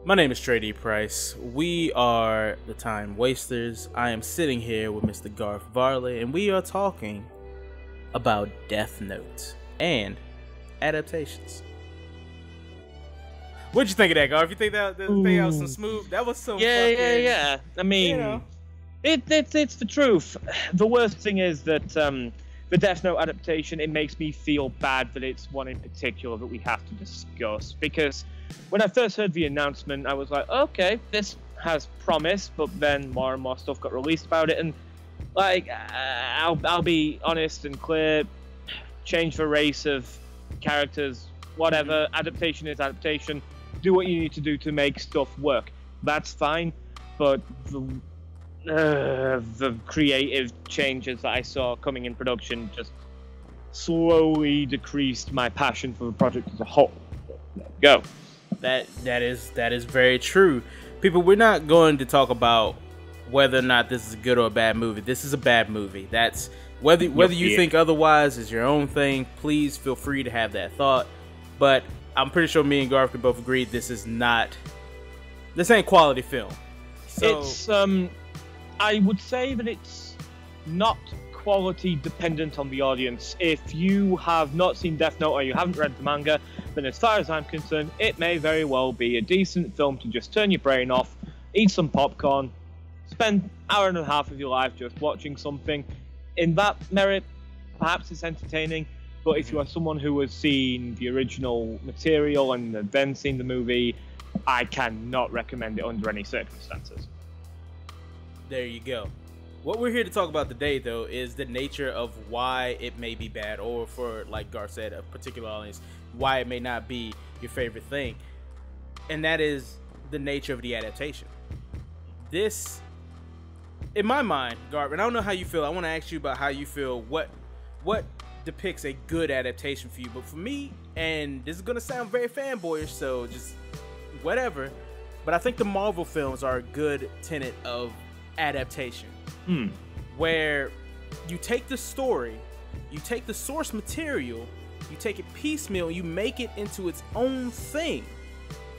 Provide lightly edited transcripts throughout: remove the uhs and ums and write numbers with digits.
My name is Trae Price. We are the Timewasters. I am sitting here with Mr. Garth Varley, and we are talking about Death Note and adaptations. What'd you think of that, Garth? You think that was some smooth? That was some Yeah. I mean, it's the truth. The worst thing is that the Death Note adaptation, it makes me feel bad that it's one in particular that we have to discuss, because when I first heard the announcement, I was like, okay, this has promise, but then more and more stuff got released about it, and like, I'll be honest and clear, change the race of characters, whatever, adaptation is adaptation, do what you need to do to make stuff work, that's fine, but the creative changes that I saw coming in production just slowly decreased my passion for the project as a whole. There we go. That is very true. People, we're not going to talk about whether or not this is a good or a bad movie. This is a bad movie. That's whether you think otherwise is your own thing. Please feel free to have that thought. But I'm pretty sure me and Garth can both agree this ain't quality film. So it's I would say that it's not quality dependent on the audience. If you have not seen Death Note or you haven't read the manga, then as far as I'm concerned, it may very well be a decent film to just turn your brain off, eat some popcorn, spend an hour and a half of your life just watching something. In that merit, perhaps it's entertaining, but if you are someone who has seen the original material and then seen the movie, I cannot recommend it under any circumstances. There you go. What we're here to talk about today, though, is the nature of why it may be bad, or for, like Garth said, a particular audience, why it may not be your favorite thing. And that is the nature of the adaptation. This, in my mind, Garth, and I don't know how you feel, I want to ask you about how you feel, what depicts a good adaptation for you. But for me, and this is going to sound very fanboyish, so just whatever, but I think the Marvel films are a good tenet of adaptation. Where you take the story, you take the source material, you take it piecemeal, you make it into its own thing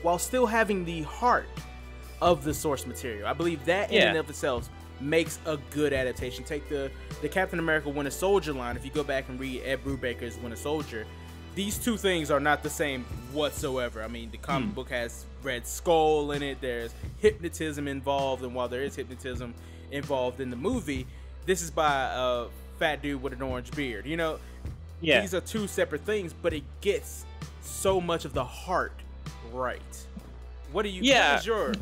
while still having the heart of the source material. I believe that in and of itself makes a good adaptation. Take the Captain America Winter Soldier line. If you go back and read Ed Brubaker's Winter Soldier, these two things are not the same whatsoever. I mean, the comic book has Red Skull in it, there's hypnotism involved, and while there is hypnotism involved in the movie, this is by a fat dude with an orange beard. You know, these are two separate things, but it gets so much of the heart right. What do you? What is your?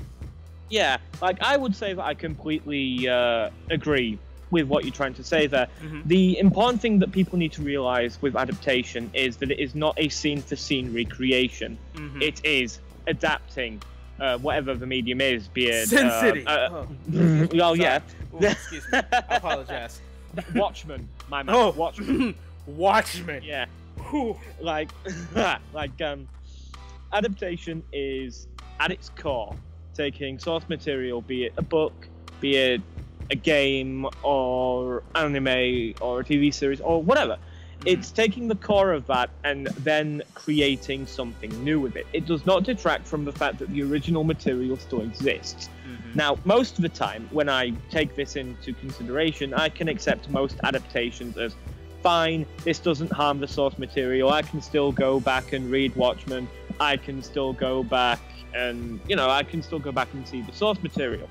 Yeah, like I would say that I completely agree with what you're trying to say there. The important thing that people need to realize with adaptation is that it is not a scene-for-scene recreation. It is adapting whatever the medium is, be it Sin City. Well, yeah. Ooh, excuse me. I apologize. Watchmen, my man. Watchmen. Watchmen. Yeah. Like adaptation is at its core taking source material, be it a book, be it a game or anime or a TV series or whatever. It's taking the core of that and then creating something new with it. It does not detract from the fact that the original material still exists. Now, most of the time, when I take this into consideration, I can accept most adaptations as fine, this doesn't harm the source material, I can still go back and read Watchmen, I can still go back and, I can still go back and see the source material.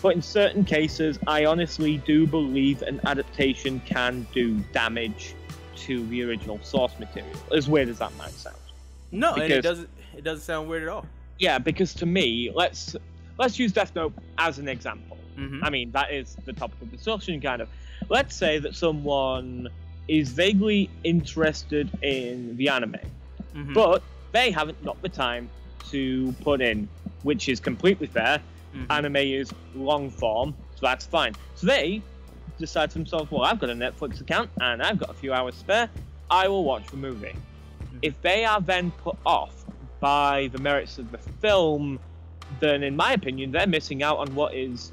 But in certain cases, I honestly do believe an adaptation can do damage to the original source material, as weird as that might sound. No, because, and it doesn't sound weird at all. Yeah, because to me, let's use Death Note as an example. I mean, that is the topic of discussion, kind of. Let's say that someone is vaguely interested in the anime, but they haven't got the time to put in, which is completely fair. Anime is long form, so that's fine. So they decide to themselves, well, I've got a Netflix account and I've got a few hours spare, I will watch the movie. If they are then put off by the merits of the film, then in my opinion, they're missing out on what is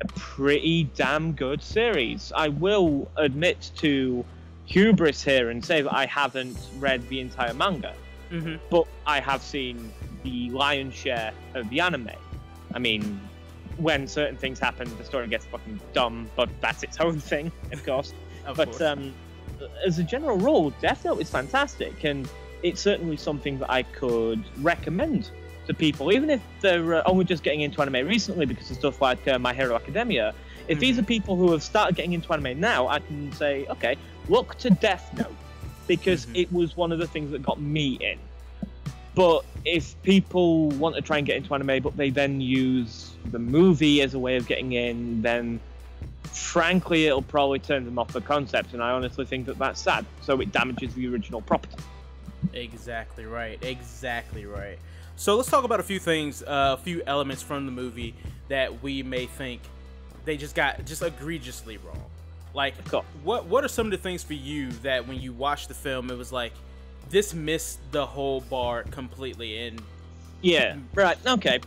a pretty damn good series. I will admit to hubris here and say that I haven't read the entire manga, but I have seen the lion's share of the anime. I mean, when certain things happen, the story gets fucking dumb, but that's its own thing, of course. Of but course. As a general rule, Death Note is fantastic, and it's certainly something that I could recommend to people, even if they're only just getting into anime recently because of stuff like My Hero Academia. If these are people who have started getting into anime now, I can say, okay, look to Death Note, because it was one of the things that got me in. But if people want to try and get into anime, but they then use the movie as a way of getting in, then frankly, it'll probably turn them off the concept, and I honestly think that that's sad. So it damages the original property. Exactly right. Exactly right. So let's talk about a few things, a few elements from the movie that we may think they just got egregiously wrong. Like, what are some of the things for you that when you watched the film, it was like, this missed the whole bar completely? And yeah, right, okay.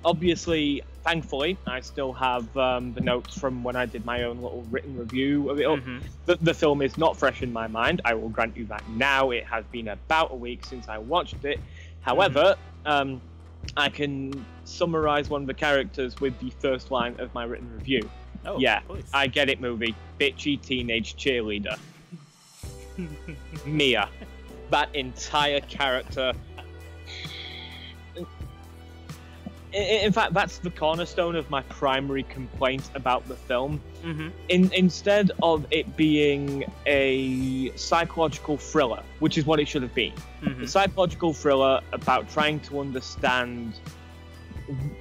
Obviously, thankfully, I still have the notes from when I did my own little written review of it. The film is not fresh in my mind. I will grant you that now. It has been about a week since I watched it. However, I can summarize one of the characters with the first line of my written review. Oh, yeah, please. I get it, movie. Bitchy teenage cheerleader. Mia. That entire character. In fact, that's the cornerstone of my primary complaint about the film. Instead of it being a psychological thriller, which is what it should have been, a psychological thriller about trying to understand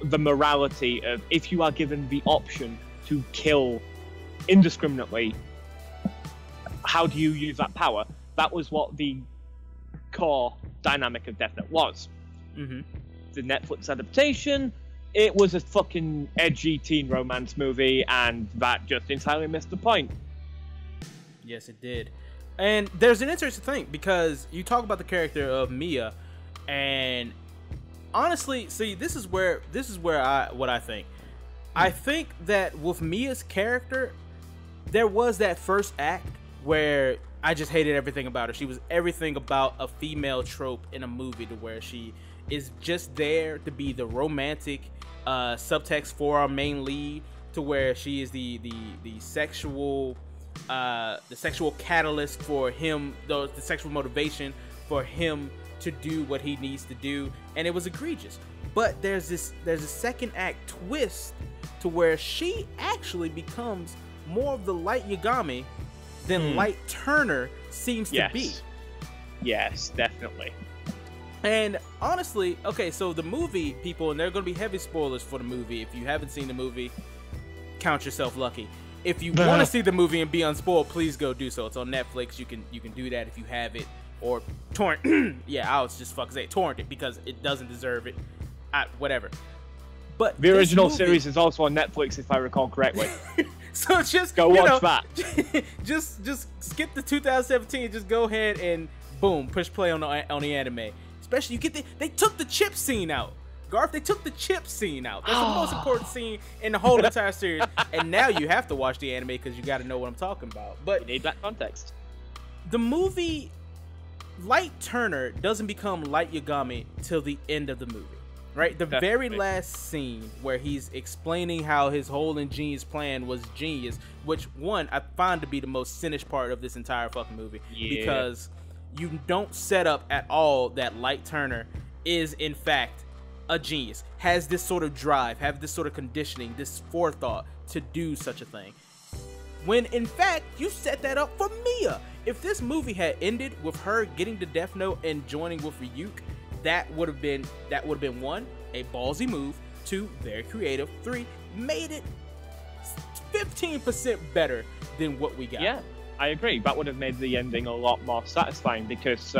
the morality of, if you are given the option to kill indiscriminately, how do you use that power? That was what the core dynamic of Death Note was. The Netflix adaptation, it was a fucking edgy teen romance movie, and that just entirely missed the point. Yes, it did. And there's an interesting thing, because you talk about the character of Mia, and honestly, see, this is where I think. I think that with Mia's character, there was that first act where I just hated everything about her. She was everything about a female trope in a movie, to where she is just there to be the romantic subtext for our main lead, to where she is the sexual catalyst for him, the sexual motivation for him to do what he needs to do, and it was egregious. But there's a second act twist to where she actually becomes more of the Light Yagami than Light Turner seems to be. Yes, definitely. And honestly, okay, so the movie, people, and there are going to be heavy spoilers for the movie. If you haven't seen the movie, count yourself lucky. If you want to see the movie and be unspoiled, please go do so. It's on Netflix. You can do that if you have it, or torrent. Yeah, I was just fucking say torrent it, because it doesn't deserve it. Whatever. But the original series is also on Netflix, if I recall correctly. So just go watch that. just skip the 2017. Just go ahead and boom, push play on the anime. Especially they took the chip scene out. Garth, they took the chip scene out. That's the most important scene in the whole entire series. And now you have to watch the anime because you got to know what I'm talking about. But you need that context. The movie, Light Turner doesn't become Light Yagami till the end of the movie. Right? The very last scene where he's explaining how his whole ingenious plan was genius, which, one, I find to be the most cynic part of this entire fucking movie. Yeah. Because you don't set up at all that Light Turner is, in fact, a genius, has this sort of drive, have this sort of conditioning, this forethought to do such a thing. When, in fact, you set that up for Mia. If this movie had ended with her getting the Death Note and joining with Ryuk, that would have been one, a ballsy move, two, very creative, three, made it 15% better than what we got. Yeah, I agree. That would have made the ending a lot more satisfying, because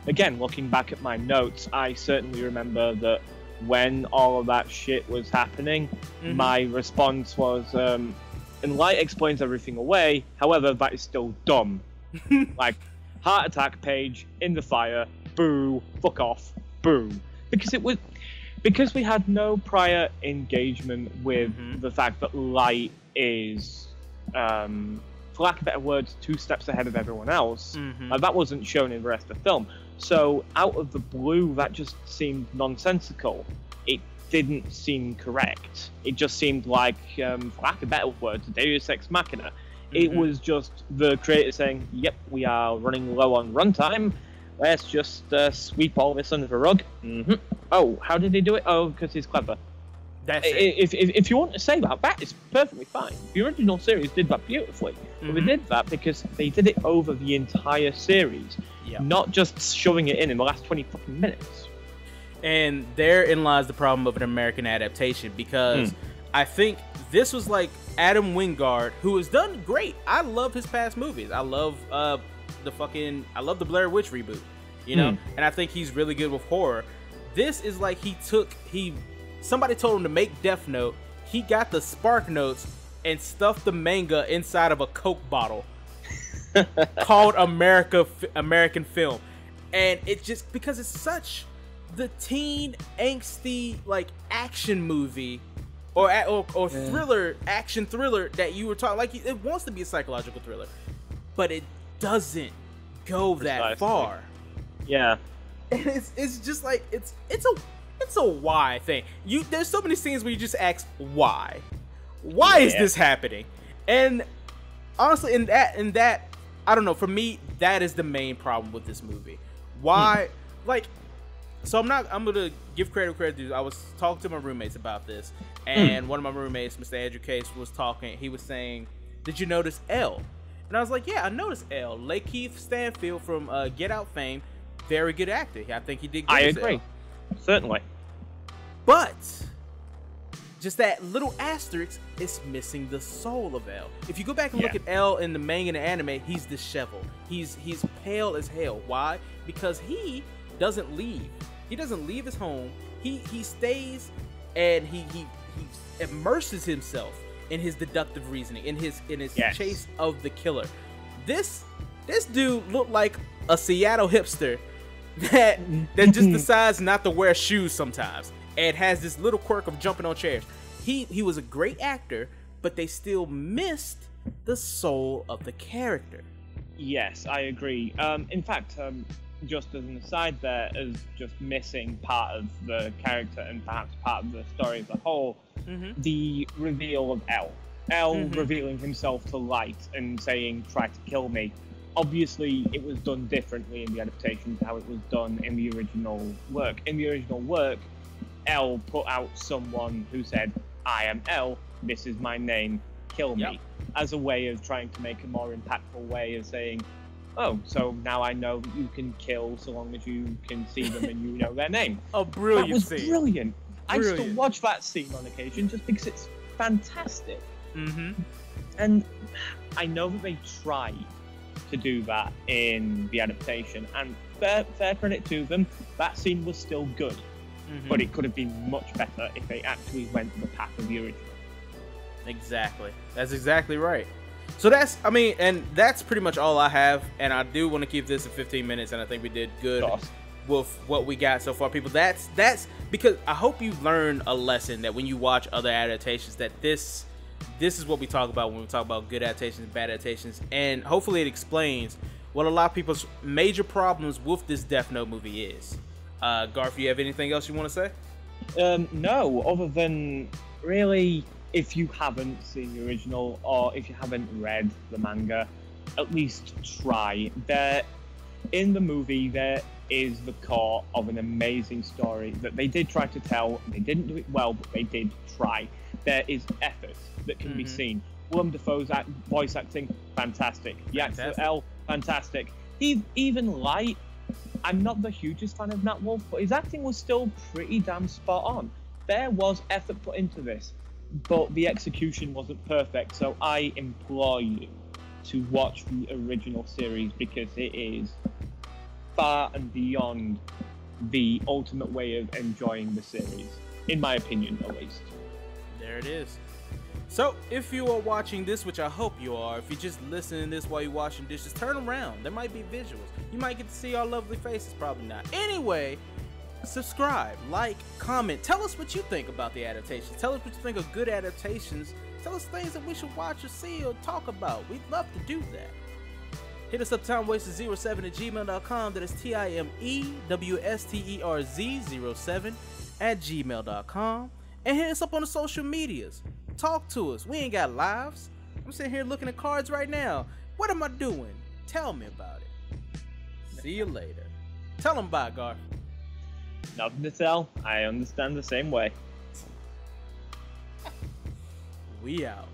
again, looking back at my notes, I certainly remember that when all of that shit was happening, my response was, and Light explains everything away, however, that is still dumb. Like, heart attack page, in the fire, boo, fuck off, boo. Because we had no prior engagement with the fact that Light is, for lack of better words, 2 steps ahead of everyone else. That wasn't shown in the rest of the film. So out of the blue, that just seemed nonsensical. It didn't seem correct. It just seemed like, for lack of a better word, Deus Ex Machina. It was just the creator saying, yep, we are running low on runtime. Let's just sweep all this under the rug. Oh, how did he do it? Oh, because he's clever. That's it. If you want to say that, that is perfectly fine. The original series did that beautifully. But they did that because they did it over the entire series, not just shoving it in the last 20 fucking minutes. And therein lies the problem of an American adaptation, because I think this was like Adam Wingard, who has done great. I love his past movies. I love the Blair Witch reboot, you know, and I think he's really good with horror. This is like somebody told him to make Death Note. He got the Spark Notes and stuffed the manga inside of a Coke bottle called American Film. And it just, because it's such the teen angsty like action movie or thriller, action thriller that you were talking, like it wants to be a psychological thriller, but it doesn't go that far. Yeah. And it's just like it's a why thing. There's so many scenes where you just ask why is this happening? And honestly, in that I don't know, for me that is the main problem with this movie. Why so I'm gonna give credit where credit due. I was talking to my roommates about this, and one of my roommates, Mr. Andrew Case, was talking. He was saying, did you notice L? And I was like, yeah, I noticed L. Lakeith Stanfield from Get Out fame, very good actor. I think he did good. I agree. L. Certainly. But just that little asterisk is missing the soul of L. If you go back and look at L in the manga and the anime, he's disheveled. He's pale as hell. Why? Because he doesn't leave. He doesn't leave his home. He stays and he immerses himself in his deductive reasoning, in his chase of the killer. This dude looked like a Seattle hipster that just decides not to wear shoes sometimes and has this little quirk of jumping on chairs. He was a great actor, but they still missed the soul of the character. Yes, I agree. In fact, just as an aside there, as just missing part of the character and perhaps part of the story as a whole, the reveal of L revealing himself to Light and saying, try to kill me. Obviously, it was done differently in the adaptation to how it was done in the original work. In the original work, L put out someone who said, I am L, this is my name, kill me, as a way of trying to make a more impactful way of saying, oh, so now I know that you can kill so long as you can see them and you know their name. A brilliant scene. That was brilliant. I still watch that scene on occasion just because it's fantastic. And I know that they tried to do that in the adaptation, and fair credit to them, that scene was still good. But it could have been much better if they actually went the path of the original. Exactly. That's exactly right. So that's pretty much all I have, and I do want to keep this in 15 minutes, and I think we did good with what we got so far, people. That's because I hope you learned a lesson that when you watch other adaptations, that this is what we talk about when we talk about good adaptations and bad adaptations, and hopefully it explains what a lot of people's major problems with this Death Note movie is. Garth, you have anything else you want to say? No, other than really, if you haven't seen the original or if you haven't read the manga, at least try. In the movie, there is the core of an amazing story that they did try to tell. They didn't do it well, but they did try. There is effort that can be seen. Willem Dafoe's voice acting, fantastic. The actor L, fantastic. Even Light, I'm not the hugest fan of Nat Wolff, but his acting was still pretty damn spot on. There was effort put into this, but the execution wasn't perfect, so I implore you to watch the original series because it is far and beyond the ultimate way of enjoying the series, in my opinion at least. There it is. So, if you are watching this, which I hope you are, if you're just listening to this while you're washing dishes, turn around. There might be visuals. You might get to see our lovely faces, probably not. Anyway, subscribe, like, comment. Tell us what you think about the adaptations. Tell us what you think of good adaptations. Tell us things that we should watch or see or talk about. We'd love to do that. Hit us up timewasters07@gmail.com. That is TIMEWSTERZ07@gmail.com. And hit us up on the social medias. Talk to us. We ain't got lives. I'm sitting here looking at cards right now. What am I doing? Tell me about it. See you later. Tell them bye, Garth. Nothing to tell. I understand the same way. We out.